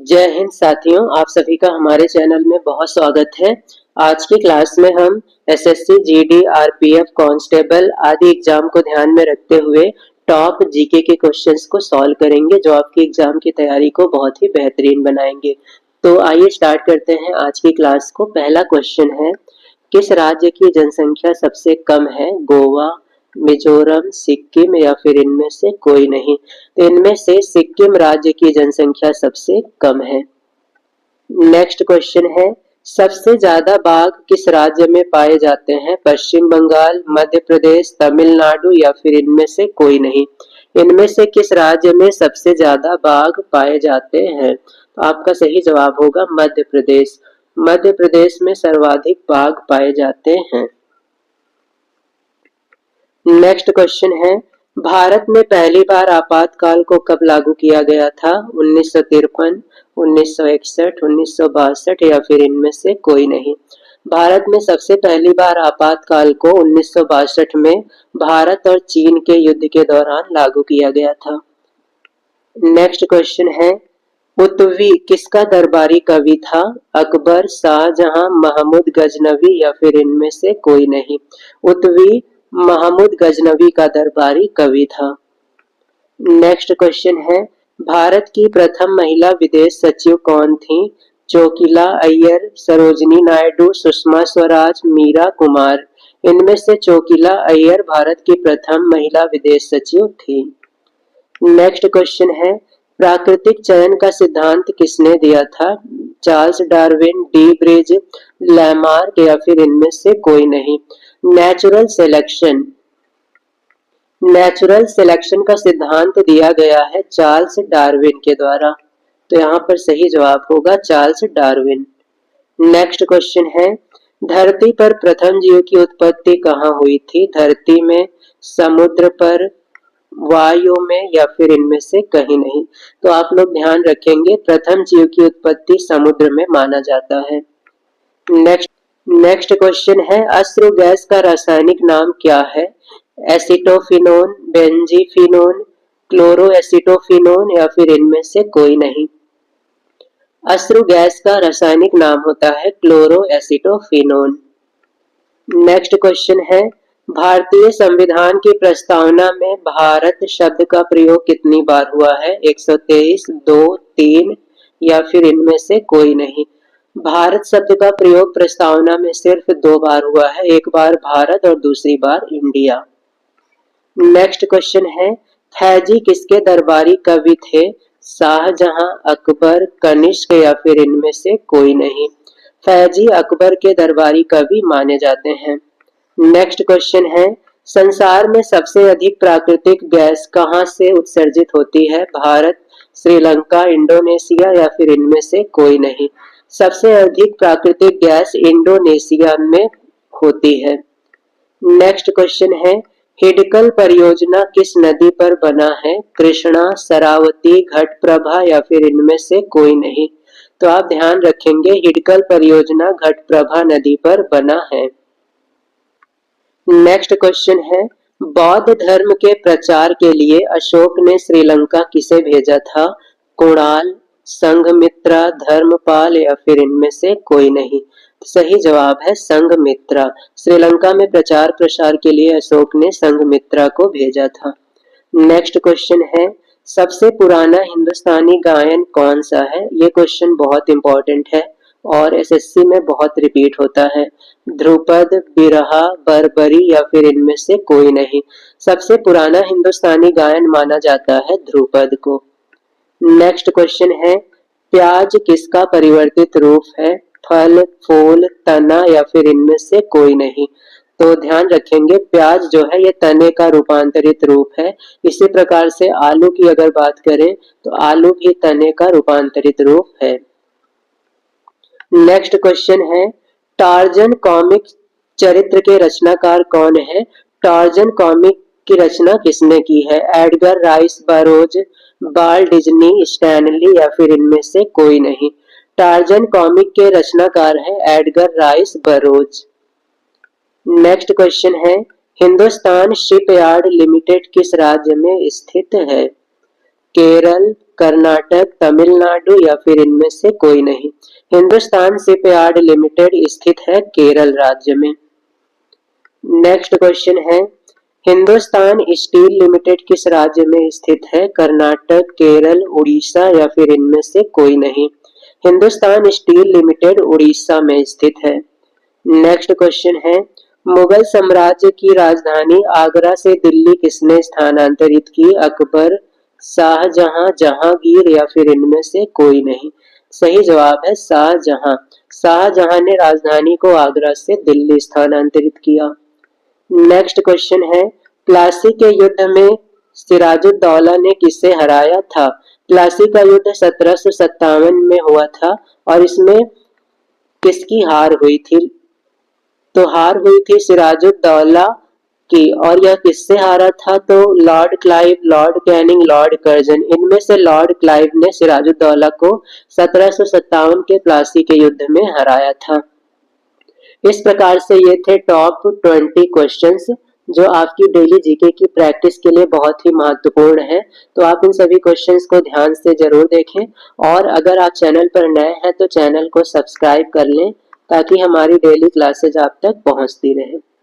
जय हिंद साथियों, आप सभी का हमारे चैनल में बहुत स्वागत है। आज की क्लास में हम एसएससी, जीडी, आरपीएफ, कांस्टेबल आदि एग्जाम को ध्यान में रखते हुए टॉप जीके के क्वेश्चंस को सॉल्व करेंगे, जो आपकी एग्जाम की तैयारी को बहुत ही बेहतरीन बनाएंगे। तो आइए स्टार्ट करते हैं आज की क्लास को। पहला क्वेश्चन है, किस राज्य की जनसंख्या सबसे कम है? गोवा, मिजोरम, सिक्किम या फिर इनमें से कोई नहीं? तो इनमें से सिक्किम राज्य की जनसंख्या सबसे कम है। नेक्स्ट क्वेश्चन है, सबसे ज्यादा बाघ किस राज्य में पाए जाते हैं? पश्चिम बंगाल, मध्य प्रदेश, तमिलनाडु या फिर इनमें से कोई नहीं? इनमें से किस राज्य में सबसे ज्यादा बाघ पाए जाते हैं? तो आपका सही जवाब होगा मध्य प्रदेश। मध्य प्रदेश में सर्वाधिक बाघ पाए जाते हैं। नेक्स्ट क्वेश्चन है, भारत में पहली बार आपातकाल को कब लागू किया गया था? 1953, 1961, 1962 या फिर इनमें से कोई नहीं? भारत में सबसे पहली बार आपातकाल को 1962 में भारत और चीन के युद्ध के दौरान लागू किया गया था। नेक्स्ट क्वेश्चन है, उत्वी किसका दरबारी कवि था? अकबर, शाहजहां, महमूद गजनवी या फिर इनमें से कोई नहीं? उत्वी महमूद गजनवी का दरबारी कवि था। नेक्स्ट क्वेश्चन है, भारत की प्रथम महिला विदेश सचिव कौन थी? चोकिला अय्यर, सरोजिनी नायडू, सुषमा स्वराज, मीरा कुमार। इनमें से चोकिला अय्यर भारत की प्रथम महिला विदेश सचिव थी। नेक्स्ट क्वेश्चन है, प्राकृतिक चयन का सिद्धांत किसने दिया था? Charles Darwin, D bridge, Lamarck या फिर इनमें से कोई नहीं? नेचुरल सिलेक्शन का सिद्धांत दिया गया है चार्ल्स डार्विन के द्वारा। तो यहाँ पर सही जवाब होगा चार्ल्स डार्विन। नेक्स्ट क्वेश्चन है, धरती पर प्रथम जीव की उत्पत्ति कहाँ हुई थी? धरती में, समुद्र पर, वायु में या फिर इनमें से कहीं नहीं? तो आप लोग ध्यान रखेंगे, प्रथम जीव की उत्पत्ति समुद्र में माना जाता है। नेक्स्ट क्वेश्चन है, अश्रु गैस का रासायनिक नाम क्या है? एसिटोफिनोन, बेंजीफिनोन, क्लोरोएसिटोफिनोन या फिर इनमें से कोई नहीं? अश्रु गैस का रासायनिक नाम होता है क्लोरोएसिटोफिनोन। नेक्स्ट क्वेश्चन है, भारतीय संविधान की प्रस्तावना में भारत शब्द का प्रयोग कितनी बार हुआ है? 123, 2, 3 या फिर इनमें से कोई नहीं? भारत शब्द का प्रयोग प्रस्तावना में सिर्फ 2 बार हुआ है, एक बार भारत और दूसरी बार इंडिया। नेक्स्ट क्वेश्चन है, फैजी किसके दरबारी कवि थे? शाहजहां, अकबर, कनिष्क या फिर इनमें से कोई नहीं? फैजी अकबर के दरबारी कवि माने जाते हैं। नेक्स्ट क्वेश्चन है, संसार में सबसे अधिक प्राकृतिक गैस कहां से उत्सर्जित होती है? भारत, श्रीलंका, इंडोनेशिया या फिर इनमें से कोई नहीं? सबसे अधिक प्राकृतिक गैस इंडोनेशिया में होती है। नेक्स्ट क्वेश्चन है, हिडकल परियोजना किस नदी पर बना है? कृष्णा, शरावती, घटप्रभा या फिर इनमें से कोई नहीं? तो आप ध्यान रखेंगे, हिडकल परियोजना घटप्रभा नदी पर बना है। नेक्स्ट क्वेश्चन है, बौद्ध धर्म के प्रचार के लिए अशोक ने श्रीलंका किसे भेजा था? कुणाल, संघमित्रा, धर्मपाल या फिर इनमें से कोई नहीं? सही जवाब है संघमित्रा। श्रीलंका में प्रचार प्रसार के लिए अशोक ने संघमित्रा को भेजा था। नेक्स्ट क्वेश्चन है, सबसे पुराना हिंदुस्तानी गायन कौन सा है? ये क्वेश्चन बहुत इंपॉर्टेंट है और एसएससी में बहुत रिपीट होता है। ध्रुपद, बिरहा, बरबरी या फिर इनमें से कोई नहीं? सबसे पुराना हिंदुस्तानी गायन माना जाता है ध्रुपद को। नेक्स्ट क्वेश्चन है, प्याज किसका परिवर्तित रूप है? फल, फूल, तना या फिर इनमें से कोई नहीं? तो ध्यान रखेंगे, प्याज जो है ये तने का रूपांतरित रूप है। इसी प्रकार से आलू की अगर बात करें तो आलू भी तने का रूपांतरित रूप है। नेक्स्ट क्वेश्चन है, टार्जन कॉमिक चरित्र के रचनाकार कौन है? टार्जन कॉमिक की रचना किसने की है? Edgar Rice Burroughs, Walt Disney, Stanley या फिर इनमें से कोई नहीं? टार्जन कॉमिक के रचनाकार है एडगर राइस बरोज। नेक्स्ट क्वेश्चन है, हिंदुस्तान शिपयार्ड लिमिटेड किस राज्य में स्थित है? केरल, कर्नाटक, तमिलनाडु या फिर इनमें से कोई नहीं। हिंदुस्तान शिपयार्ड लिमिटेड स्थित है केरल राज्य में। नेक्स्ट क्वेश्चन है, हिंदुस्तान स्टील लिमिटेड किस राज्य में स्थित है? कर्नाटक, केरल, उड़ीसा या फिर इनमें से कोई नहीं। हिंदुस्तान स्टील लिमिटेड उड़ीसा में स्थित है। नेक्स्ट क्वेश्चन है, मुगल साम्राज्य की राजधानी आगरा से दिल्ली किसने स्थानांतरित की? अकबर, शाहजहां, जहांगीर या फिर इनमें से कोई नहीं। सही जवाब है शाहजहां। शाहजहां ने राजधानी को आगरा से दिल्ली स्थानांतरित किया। नेक्स्ट क्वेश्चन है, प्लासी के युद्ध में सिराजुद्दौला ने किसे हराया था? प्लासी का युद्ध 1757 में हुआ था और इसमें किसकी हार हुई थी? तो हार हुई थी सिराजुद्दौला की। और यह किससे हारा था? तो Lord Clive, Lord Canning, Lord Curzon, इनमें से लॉर्ड क्लाइव ने सिराजुद्दौला को 1757 के प्लासी के युद्ध में हराया था। इस प्रकार से ये थे टॉप 20 क्वेश्चंस जो आपकी डेली जीके की प्रैक्टिस के लिए बहुत ही महत्वपूर्ण है। तो आप इन सभी क्वेश्चंस को ध्यान से जरूर देखें और अगर आप चैनल पर नए हैं तो चैनल को सब्सक्राइब कर लें ताकि हमारी डेली क्लासेज आप तक पहुंचती रहे।